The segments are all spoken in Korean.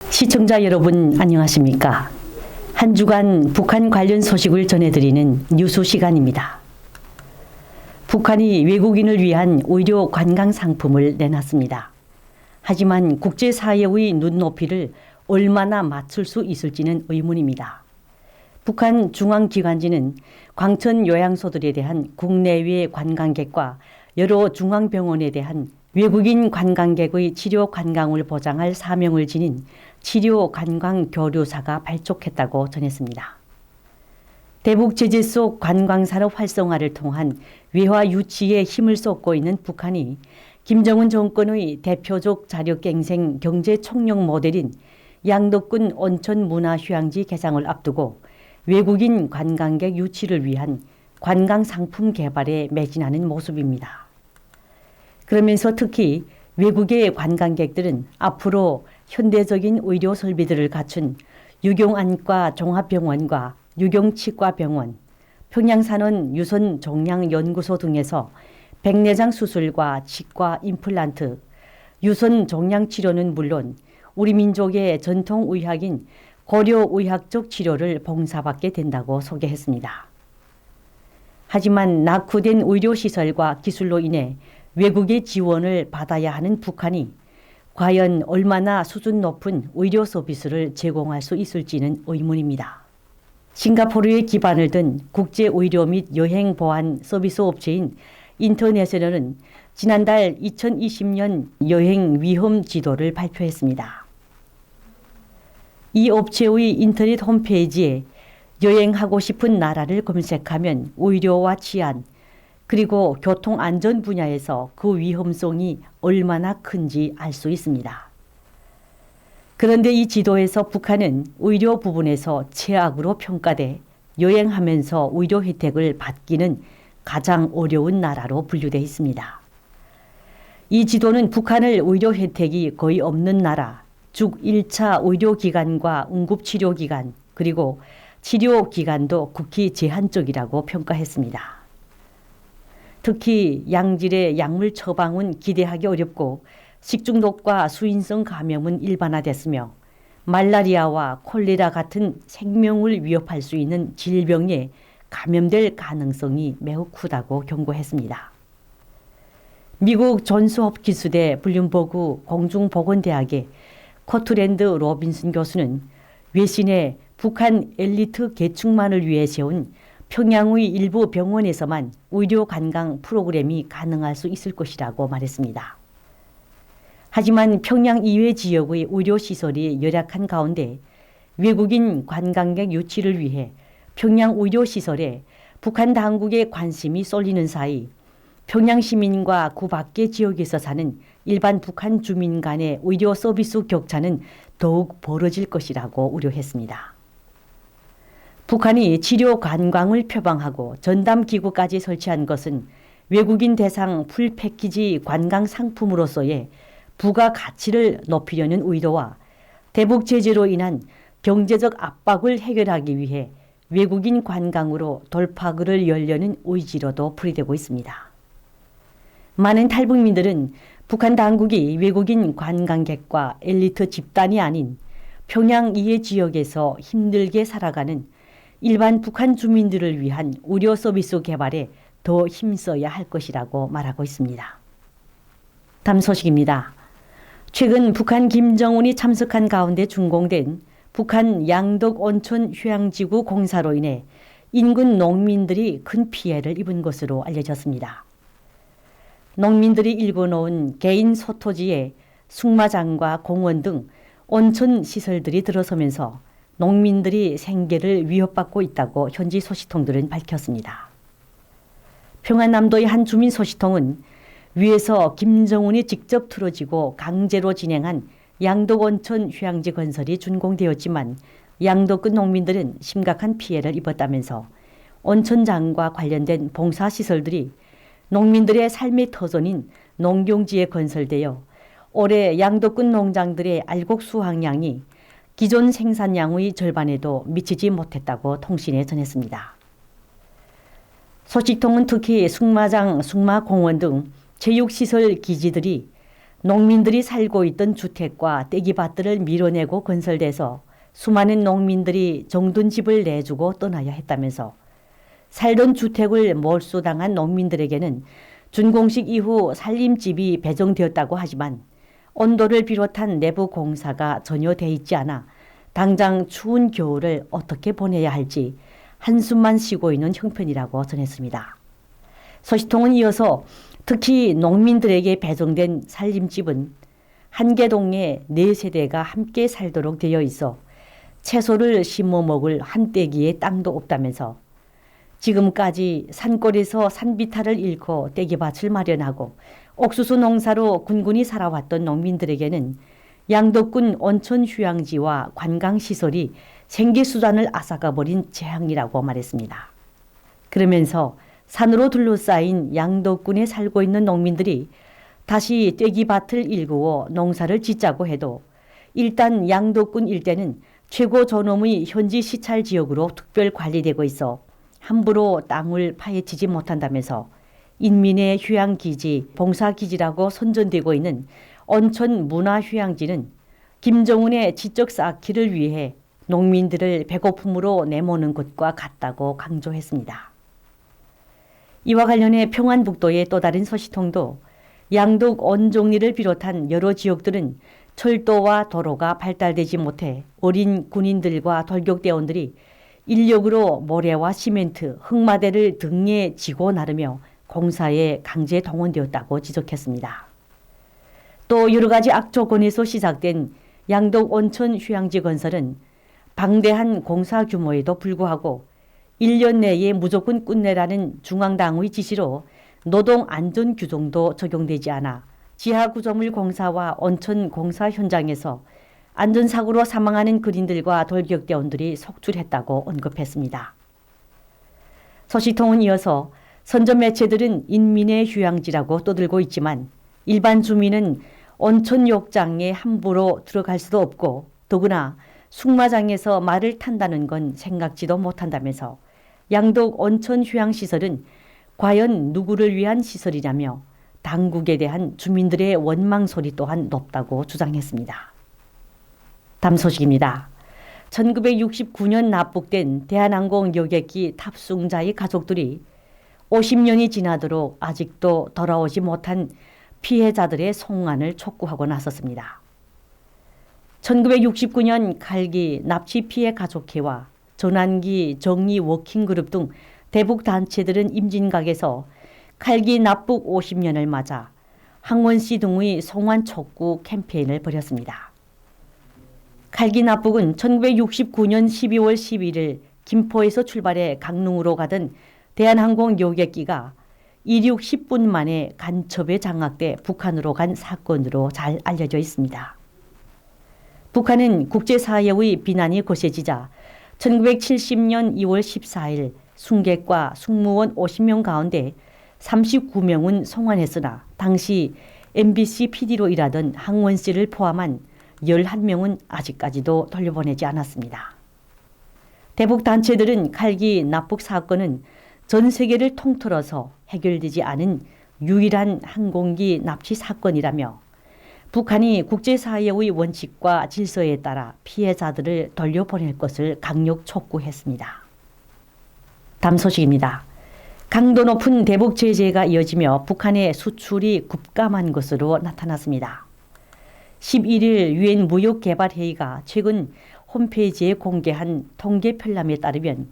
시청자 여러분 안녕하십니까? 한 주간 북한 관련 소식을 전해드리는 뉴스 시간입니다. 북한이 외국인을 위한 의료 관광 상품을 내놨습니다. 하지만 국제사회의 눈높이를 얼마나 맞출 수 있을지는 의문입니다. 북한 중앙기관지는 광천 요양소들에 대한 국내외 관광객과 여러 중앙병원에 대한 외국인 관광객의 치료 관광을 보장할 사명을 지닌 치료 관광 교류사가 발족했다고 전했습니다. 대북 제재 속 관광산업 활성화를 통한 외화 유치에 힘을 쏟고 있는 북한이 김정은 정권의 대표적 자력갱생 경제 총력 모델인 양덕군 온천문화휴양지 개장을 앞두고 외국인 관광객 유치를 위한 관광상품 개발에 매진하는 모습입니다. 그러면서 특히 외국의 관광객들은 앞으로 현대적인 의료 설비들을 갖춘 유경안과 종합병원과 유경치과병원, 평양산원 유선종양연구소 등에서 백내장 수술과 치과 임플란트, 유선종양치료는 물론 우리 민족의 전통의학인 고려의학적 치료를 봉사받게 된다고 소개했습니다. 하지만 낙후된 의료시설과 기술로 인해 외국의 지원을 받아야 하는 북한이 과연 얼마나 수준 높은 의료 서비스를 제공할 수 있을지는 의문입니다. 싱가포르에 기반을 둔 국제의료 및 여행 보안 서비스 업체인 인터내셔널은 지난달 2020년 여행 위험 지도를 발표했습니다. 이 업체의 인터넷 홈페이지에 여행하고 싶은 나라를 검색하면 의료와 치안, 그리고 교통안전 분야에서 그 위험성이 얼마나 큰지 알 수 있습니다. 그런데 이 지도에서 북한은 의료 부분에서 최악으로 평가돼 여행하면서 의료 혜택을 받기는 가장 어려운 나라로 분류되어 있습니다. 이 지도는 북한을 의료 혜택이 거의 없는 나라, 즉 1차 의료기관과 응급치료기관, 그리고 치료기관도 극히 제한적이라고 평가했습니다. 특히 양질의 약물 처방은 기대하기 어렵고 식중독과 수인성 감염은 일반화됐으며 말라리아와 콜레라 같은 생명을 위협할 수 있는 질병에 감염될 가능성이 매우 크다고 경고했습니다. 미국 존스홉킨스대 블룸버그 공중보건대학의 코트랜드 로빈슨 교수는 외신에 북한 엘리트 계층만을 위해 세운 평양의 일부 병원에서만 의료 관광 프로그램이 가능할 수 있을 것이라고 말했습니다. 하지만 평양 이외 지역의 의료시설이 열악한 가운데 외국인 관광객 유치를 위해 평양 의료시설에 북한 당국의 관심이 쏠리는 사이 평양 시민과 그 밖의 지역에서 사는 일반 북한 주민 간의 의료 서비스 격차는 더욱 벌어질 것이라고 우려했습니다. 북한이 치료 관광을 표방하고 전담기구까지 설치한 것은 외국인 대상 풀패키지 관광 상품으로서의 부가가치를 높이려는 의도와 대북 제재로 인한 경제적 압박을 해결하기 위해 외국인 관광으로 돌파구를 열려는 의지로도 풀이되고 있습니다. 많은 탈북민들은 북한 당국이 외국인 관광객과 엘리트 집단이 아닌 평양 이해 지역에서 힘들게 살아가는 일반 북한 주민들을 위한 의료 서비스 개발에 더 힘써야 할 것이라고 말하고 있습니다. 다음 소식입니다. 최근 북한 김정은이 참석한 가운데 준공된 북한 양덕 온천 휴양지구 공사로 인해 인근 농민들이 큰 피해를 입은 것으로 알려졌습니다. 농민들이 일궈놓은 개인 소토지에 승마장과 공원 등 온천 시설들이 들어서면서 농민들이 생계를 위협받고 있다고 현지 소식통들은 밝혔습니다. 평안남도의 한 주민 소식통은 위에서 김정은이 직접 틀어지고 강제로 진행한 양덕온천 휴양지 건설이 준공되었지만 양덕군 농민들은 심각한 피해를 입었다면서 온천장과 관련된 봉사시설들이 농민들의 삶의 터전인 농경지에 건설되어 올해 양덕군 농장들의 알곡 수확량이 기존 생산량의 절반에도 미치지 못했다고 통신에 전했습니다. 소식통은 특히 승마장, 승마공원 등 체육시설 기지들이 농민들이 살고 있던 주택과 떼기밭들을 밀어내고 건설돼서 수많은 농민들이 정든 집을 내주고 떠나야 했다면서 살던 주택을 몰수당한 농민들에게는 준공식 이후 살림집이 배정되었다고 하지만 온도를 비롯한 내부 공사가 전혀 돼 있지 않아 당장 추운 겨울을 어떻게 보내야 할지 한숨만 쉬고 있는 형편이라고 전했습니다. 서시통은 이어서 특히 농민들에게 배정된 살림집은 한 개 동에 4세대가 함께 살도록 되어 있어 채소를 심어 먹을 한 떼기의 땅도 없다면서 지금까지 산골에서 산비탈을 잃고 떼기밭을 마련하고 옥수수 농사로 군군이 살아왔던 농민들에게는 양덕군 온천 휴양지와 관광시설이 생계수단을 앗아가버린 재앙이라고 말했습니다. 그러면서 산으로 둘러싸인 양덕군에 살고 있는 농민들이 다시 떼기밭을 일구어 농사를 짓자고 해도 일단 양덕군 일대는 최고 존엄의 현지 시찰 지역으로 특별 관리되고 있어 함부로 땅을 파헤치지 못한다면서 인민의 휴양기지, 봉사기지라고 선전되고 있는 온천 문화휴양지는 김정은의 지적 쌓기를 위해 농민들을 배고픔으로 내모는 것과 같다고 강조했습니다. 이와 관련해 평안북도의 또 다른 서시통도 양덕 온종리를 비롯한 여러 지역들은 철도와 도로가 발달되지 못해 어린 군인들과 돌격대원들이 인력으로 모래와 시멘트, 흙마대를 등에 지고 나르며 공사에 강제 동원되었다고 지적했습니다. 또 여러 가지 악조건에서 시작된 양덕 온천 휴양지 건설은 방대한 공사 규모에도 불구하고 1년 내에 무조건 끝내라는 중앙당의 지시로 노동 안전 규정도 적용되지 않아 지하 구조물 공사와 온천 공사 현장에서 안전사고로 사망하는 군인들과 돌격대원들이 속출했다고 언급했습니다. 서시통은 이어서 선전 매체들은 인민의 휴양지라고 떠들고 있지만 일반 주민은 온천 욕장에 함부로 들어갈 수도 없고 더구나 숙마장에서 말을 탄다는 건 생각지도 못한다면서 양덕 온천 휴양시설은 과연 누구를 위한 시설이냐며 당국에 대한 주민들의 원망 소리 또한 높다고 주장했습니다. 다음 소식입니다. 1969년 납북된 대한항공 여객기 탑승자의 가족들이 50년이 지나도록 아직도 돌아오지 못한 피해자들의 송환을 촉구하고 나섰습니다. 1969년 칼기 납치 피해 가족회와 전환기 정의 워킹그룹 등 대북 단체들은 임진각에서 칼기 납북 50년을 맞아 항원 씨 등의 송환 촉구 캠페인을 벌였습니다. 칼기 납북은 1969년 12월 11일 김포에서 출발해 강릉으로 가던 대한항공 여객기가 이륙 10분 만에 간첩에 장악돼 북한으로 간 사건으로 잘 알려져 있습니다. 북한은 국제사회의 비난이 거세지자 1970년 2월 14일 승객과 승무원 50명 가운데 39명은 송환했으나 당시 MBC PD로 일하던 항원 씨를 포함한 11명은 아직까지도 돌려보내지 않았습니다. 대북 단체들은 칼기 납북 사건은 전 세계를 통틀어서 해결되지 않은 유일한 항공기 납치 사건이라며 북한이 국제사회의 원칙과 질서에 따라 피해자들을 돌려보낼 것을 강력 촉구했습니다. 다음 소식입니다. 강도 높은 대북 제재가 이어지며 북한의 수출이 급감한 것으로 나타났습니다. 11일 유엔 무역개발회의가 최근 홈페이지에 공개한 통계 편람에 따르면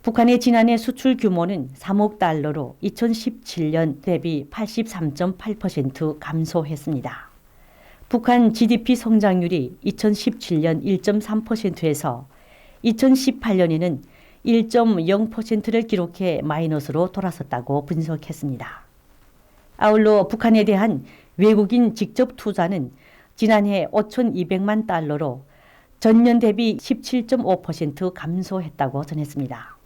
북한의 지난해 수출 규모는 3억 달러로 2017년 대비 83.8% 감소했습니다. 북한 GDP 성장률이 2017년 1.3%에서 2018년에는 1.0%를 기록해 마이너스로 돌아섰다고 분석했습니다. 아울러 북한에 대한 외국인 직접 투자는 지난해 5,200만 달러로 전년 대비 17.5% 감소했다고 전했습니다.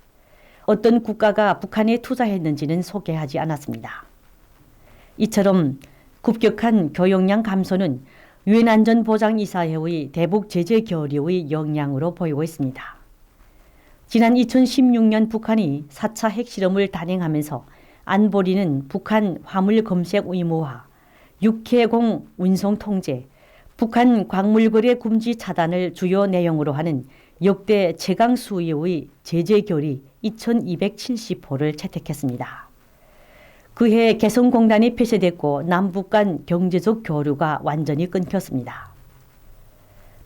어떤 국가가 북한에 투자했는지는 소개하지 않았습니다. 이처럼 급격한 교역량 감소는 유엔 안전보장이사회의 대북 제재 결의의 영향으로 보이고 있습니다. 지난 2016년 북한이 4차 핵실험을 단행하면서 안보리는 북한 화물 검색 의무화, 육해공 운송 통제, 북한 광물거래 금지 차단을 주요 내용으로 하는 역대 최강 수위의 제재 결의 2270호를 채택했습니다. 그해 개성공단이 폐쇄됐고 남북 간 경제적 교류가 완전히 끊겼습니다.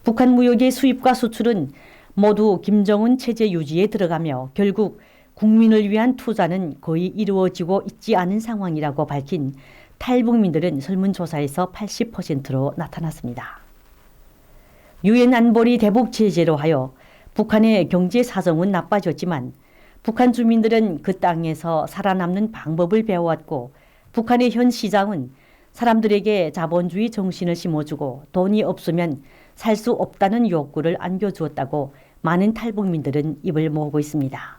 북한 무역의 수입과 수출은 모두 김정은 체제 유지에 들어가며 결국 국민을 위한 투자는 거의 이루어지고 있지 않은 상황이라고 밝힌 탈북민들은 설문조사에서 80%로 나타났습니다. 유엔 안보리 대북 제재로 하여 북한의 경제 사정은 나빠졌지만 북한 주민들은 그 땅에서 살아남는 방법을 배워왔고 북한의 현 시장은 사람들에게 자본주의 정신을 심어주고 돈이 없으면 살 수 없다는 욕구를 안겨주었다고 많은 탈북민들은 입을 모으고 있습니다.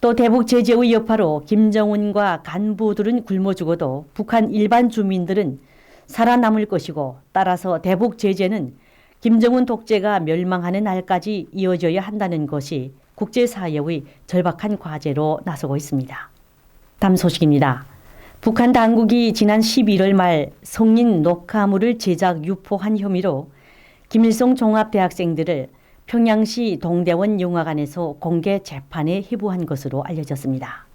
또 대북 제재의 여파로 김정은과 간부들은 굶어 죽어도 북한 일반 주민들은 살아남을 것이고 따라서 대북 제재는 김정은 독재가 멸망하는 날까지 이어져야 한다는 것이 국제사회의 절박한 과제로 나서고 있습니다. 다음 소식입니다. 북한 당국이 지난 11월 말 성인 녹화물을 제작 유포한 혐의로 김일성 종합대학생들을 평양시 동대원 영화관에서 공개 재판에 회부한 것으로 알려졌습니다.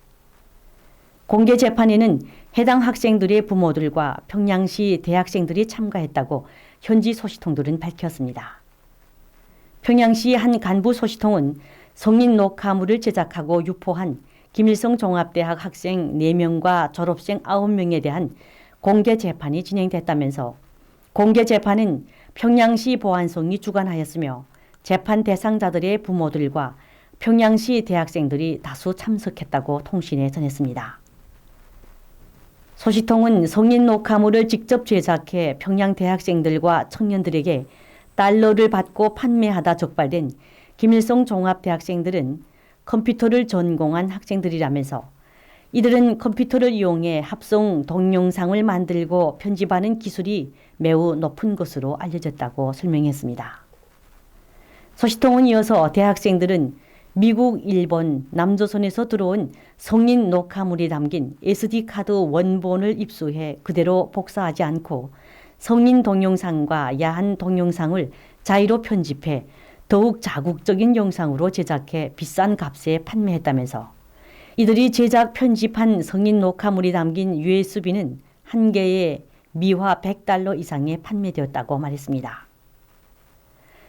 공개 재판에는 해당 학생들의 부모들과 평양시 대학생들이 참가했다고 현지 소식통들은 밝혔습니다. 평양시 한 간부 소식통은 성인 녹화물을 제작하고 유포한 김일성 종합대학 학생 4명과 졸업생 9명에 대한 공개 재판이 진행됐다면서 공개 재판은 평양시 보안성이 주관하였으며 재판 대상자들의 부모들과 평양시 대학생들이 다수 참석했다고 통신에 전했습니다. 소식통은 성인 녹화물을 직접 제작해 평양 대학생들과 청년들에게 달러를 받고 판매하다 적발된 김일성 종합대학생들은 컴퓨터를 전공한 학생들이라면서 이들은 컴퓨터를 이용해 합성 동영상을 만들고 편집하는 기술이 매우 높은 것으로 알려졌다고 설명했습니다. 소식통은 이어서 대학생들은 미국, 일본, 남조선에서 들어온 성인 녹화물이 담긴 SD카드 원본을 입수해 그대로 복사하지 않고 성인 동영상과 야한 동영상을 자의로 편집해 더욱 자국적인 영상으로 제작해 비싼 값에 판매했다면서 이들이 제작 편집한 성인 녹화물이 담긴 USB는 한 개에 미화 $100 이상에 판매되었다고 말했습니다.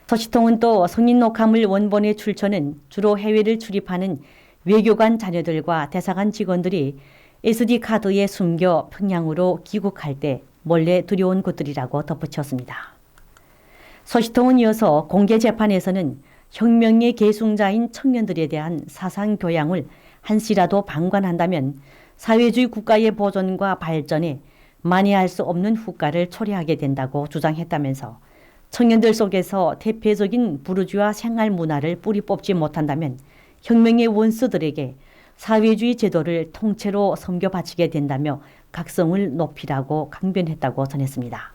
소식통은 또 성인 녹화물 원본의 출처는 주로 해외를 출입하는 외교관 자녀들과 대사관 직원들이 SD카드에 숨겨 평양으로 귀국할 때 몰래 들여온 것들이라고 덧붙였습니다. 소식통은 이어서 공개 재판에서는 혁명의 계승자인 청년들에 대한 사상 교양을 한시라도 방관한다면 사회주의 국가의 보존과 발전에 만회할 수 없는 후과를 초래하게 된다고 주장했다면서 청년들 속에서 대표적인 부르주아 생활 문화를 뿌리 뽑지 못한다면 혁명의 원수들에게 사회주의 제도를 통째로 섬겨바치게 된다며 각성을 높이라고 강변했다고 전했습니다.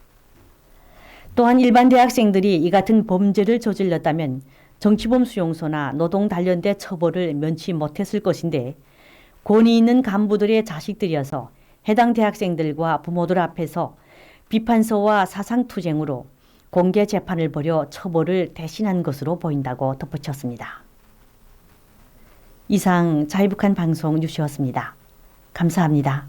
또한 일반 대학생들이 이 같은 범죄를 저질렀다면 정치범 수용소나 노동단련대 처벌을 면치 못했을 것인데 권위 있는 간부들의 자식들이어서 해당 대학생들과 부모들 앞에서 비판서와 사상투쟁으로 공개 재판을 벌여 처벌을 대신한 것으로 보인다고 덧붙였습니다. 이상 자유북한 방송 뉴스였습니다. 감사합니다.